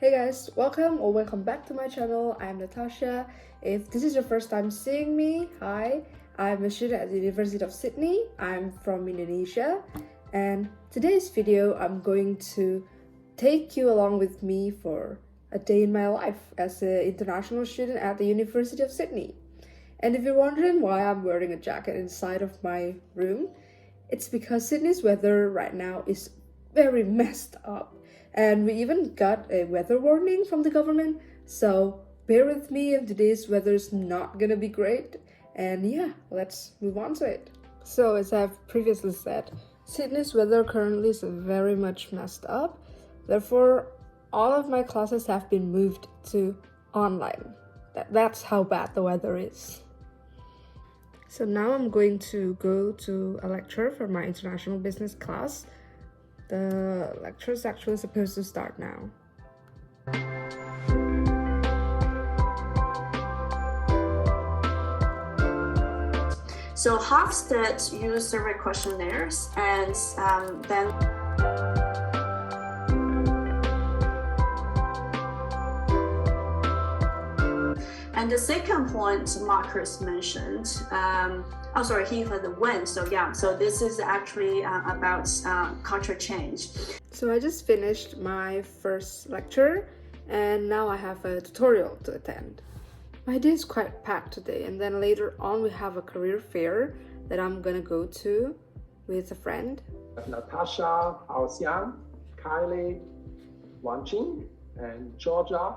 Hey guys, welcome back to my channel. I'm Natasha. If this is your first time seeing me, hi. I'm a student at the University of Sydney. I'm from Indonesia, and today's video I'm going to take you along with me for a day in my life as an international student at the University of Sydney. And if you're wondering why I'm wearing a jacket inside of my room, it's because Sydney's weather right now is very messed up. And we even got a weather warning from the government, so bear with me if today's weather is not gonna be great. And yeah, let's move on to it. So as I've previously said, Sydney's weather currently is very much messed up. Therefore, all of my classes have been moved to online. That's how bad the weather is. So now I'm going to go to a lecture for my international business class. The lecture is actually supposed to start now. So Hofstede used survey questionnaires and then and the second point Marcus mentioned, he heard the when, so this is actually about culture change. So I just finished my first lecture and now I have a tutorial to attend. My day is quite packed today, and then later on we have a career fair that I'm gonna go to with a friend. Natasha, Haoxiang, Kylie, Wanjing, and Georgia.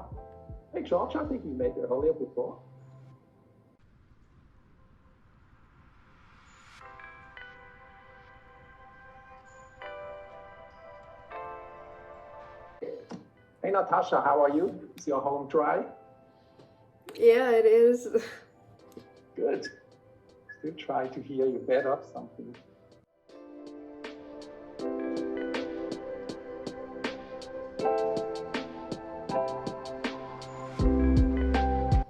Hey Georgia, I think we met earlier before. Hey Natasha, how are you? Is your home dry? Yeah, it is. Good. Still try to hear you better, something.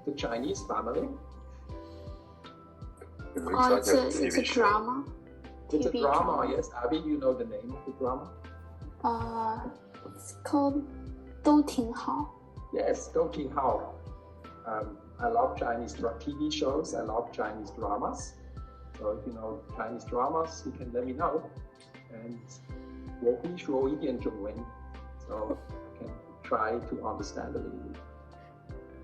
The Chinese family? It's a drama. It's a TV drama, drama. yes. Abby, you know the name of the drama? It's called 都挺好. Yes, Dou Ting Hao. I love Chinese TV shows. I love Chinese dramas. So if you know Chinese dramas, you can let me know. And 我会说一点中文, so I can try to understand a little bit.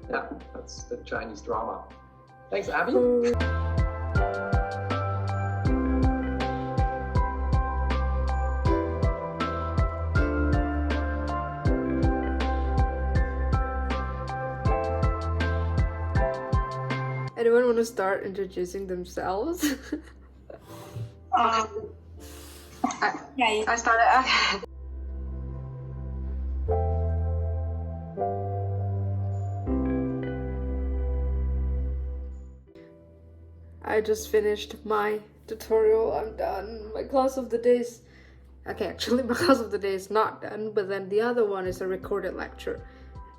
Yeah, that's the Chinese drama. Thanks, Abby. Anyone want to start introducing themselves? I started. I just finished my tutorial. I'm done. My class of the day is... Okay, actually my class of the day is not done, but then the other one is a recorded lecture.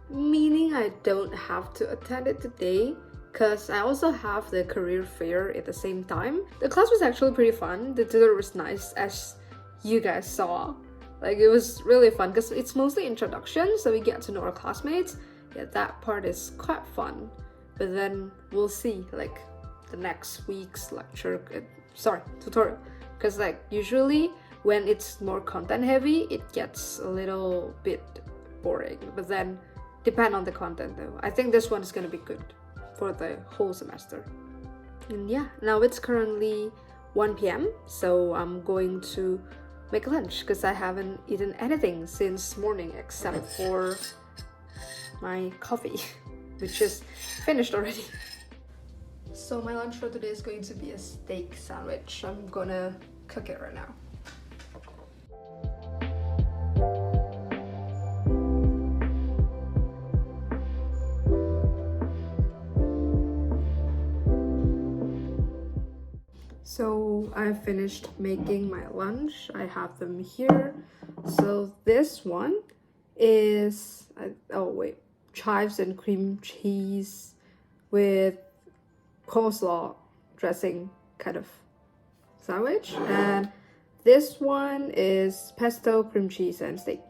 Meaning I don't have to attend it today, because I also have the career fair at the same time. The class was actually pretty fun. The tutor was nice, as you guys saw. Like, it was really fun because it's mostly introduction, so we get to know our classmates. Yeah, that part is quite fun. But then we'll see, like, the next week's lecture, tutorial. Because, like, usually when it's more content heavy, it gets a little bit boring. But then, depend on the content though. I think this one is gonna be good for the whole semester. And yeah, now it's currently 1 p.m. so I'm going to make lunch because I haven't eaten anything since morning except for my coffee, which is finished already. So my lunch for today is going to be a steak sandwich. I'm gonna cook it right now. So I finished making my lunch. I have them here. So this one is, chives and cream cheese with coleslaw dressing kind of sandwich. And this one is pesto, cream cheese, and steak.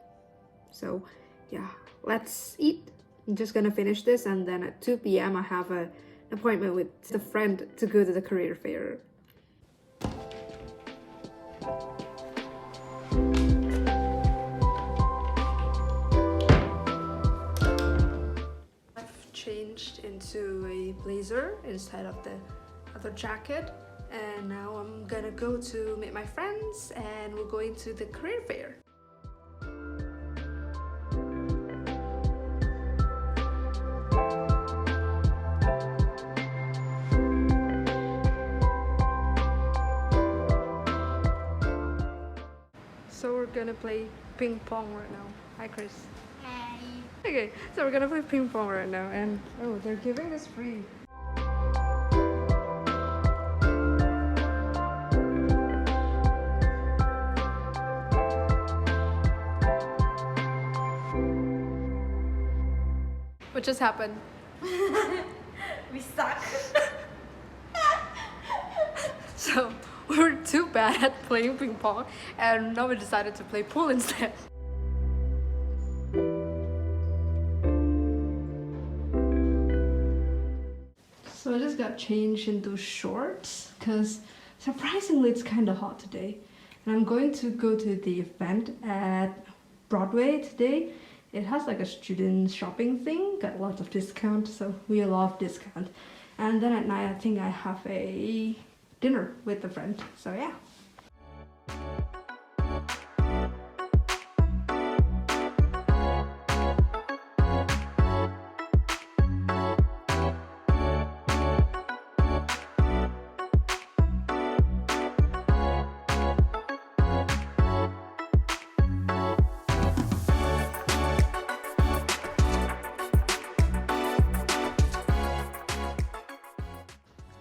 So yeah, let's eat. I'm just gonna finish this, and then at 2 p.m. I have an appointment with a friend to go to the career fair. I've changed into a blazer instead of the other jacket, and now I'm gonna go to meet my friends and we're going to the career fair. So we're gonna play ping pong right now. Hi, Chris. Hi. Okay, so we're gonna play ping pong right now, and oh, they're giving this free. What just happened? We suck. So we were too bad at playing ping pong, and now we decided to play pool instead. So I just got changed into shorts because surprisingly it's kind of hot today. And I'm going to go to the event at Broadway today. It has like a student shopping thing, got lots of discount, so we love discount. And then at night I think I have a dinner with a friend, so yeah.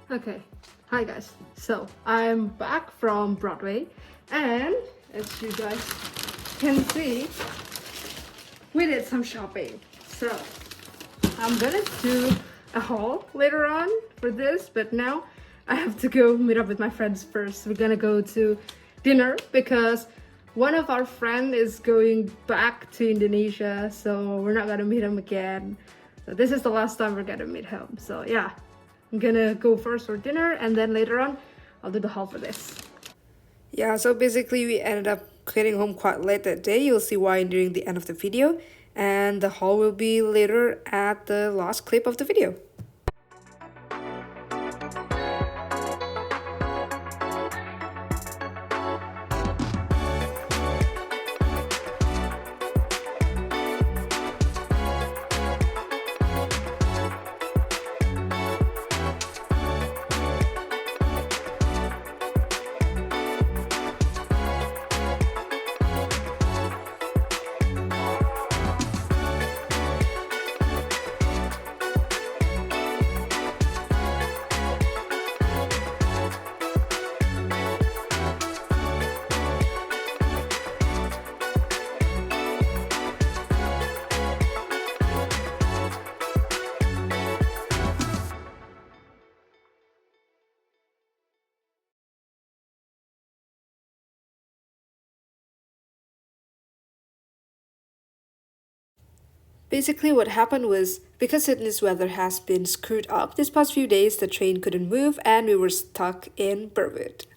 Okay, hi guys. So I'm back from Broadway, and as you guys can see, we did some shopping. So I'm gonna do a haul later on for this, but now I have to go meet up with my friends first. We're gonna go to dinner because one of our friends is going back to Indonesia, so we're not gonna meet him again. So this is the last time we're gonna meet him. So yeah, I'm gonna go first for dinner, and then later on I'll do the haul for this. Yeah, so basically we ended up getting home quite late that day. You'll see why during the end of the video, and the haul will be later at the last clip of the video. Basically what happened was, because Sydney's weather has been screwed up this past few days, the train couldn't move and we were stuck in Burwood.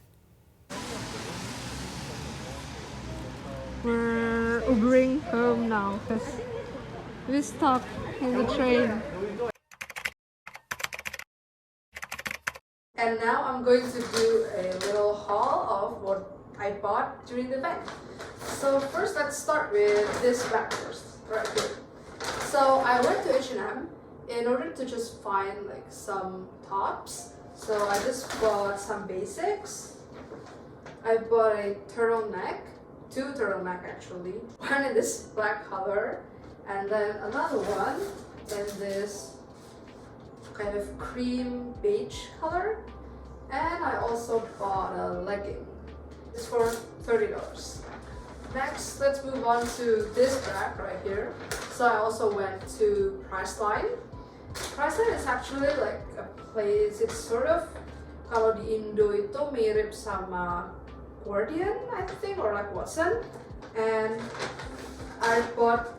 We're Ubering home now because we're stuck in the train. And now I'm going to do a little haul of what I bought during the event. So first let's start with this bag first, right here. So I went to H&M in order to just find like some tops. So I just bought some basics. I bought a turtleneck, 2 turtleneck actually. One in this black color and then another one in this kind of cream beige color. And I also bought a legging. It's for $30. Next, let's move on to this bag right here. So I also went to Priceline. Priceline is actually like a place, it's sort of, kalau di Indo itu mirip sama Guardian, I think, or like Watson. And I bought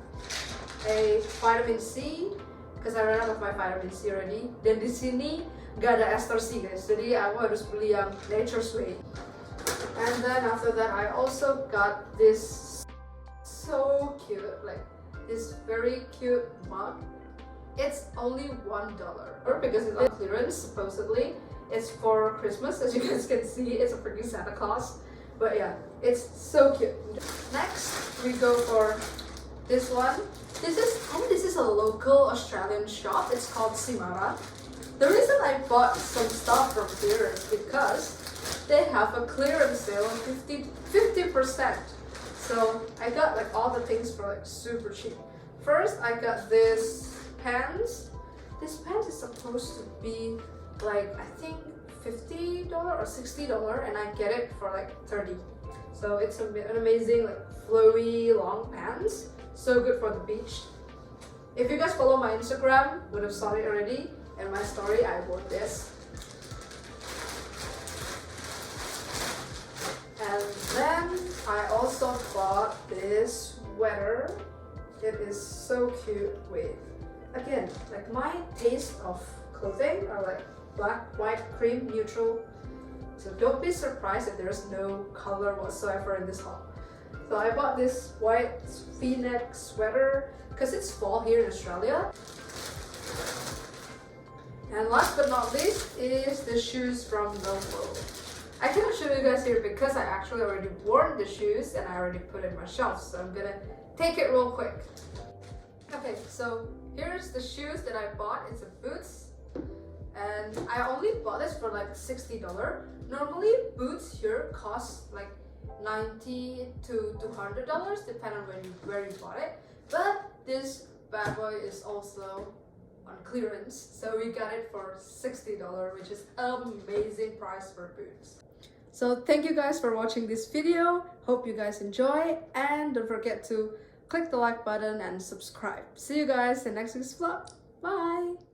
a vitamin C because I ran out of my vitamin C already. Dan di sini gak ada ester C guys, jadi aku harus beli yang Nature's Way. And then after that I also got this so cute, like this very cute mug. It's only $1 because it's on clearance supposedly. It's for Christmas, as you guys can see. It's a freaking Santa Claus. But yeah, it's so cute. Next we go for this one. This is a local Australian shop. It's called Simara. The reason I bought some stuff from here is because they have a clearance sale of 50%. So I got like all the things for like super cheap. First I got this pants. This pants is supposed to be like, I think $50 or $60 and I get it for like $30. So it's an amazing like flowy long pants. So good for the beach. If you guys follow my Instagram, would have saw it already. In my story, I wore this. And then I also bought this sweater. It is so cute with, again, like my taste of clothing are like black, white, cream, neutral. So don't be surprised if there's no color whatsoever in this haul. So I bought this white V-neck sweater because it's fall here in Australia. And last but not least is the shoes from Novo. I cannot show you guys here because I actually already worn the shoes and I already put it in my shelf. So I'm gonna take it real quick. Okay, so here's the shoes that I bought. It's a boots. And I only bought this for like $60. Normally boots here cost like $90 to $200 depending on where you bought it. But this bad boy is also on clearance, so we got it for $60, which is amazing price for boots. So thank you guys for watching this video. Hope you guys enjoy and don't forget to click the like button and subscribe. See you guys in next week's vlog. Bye!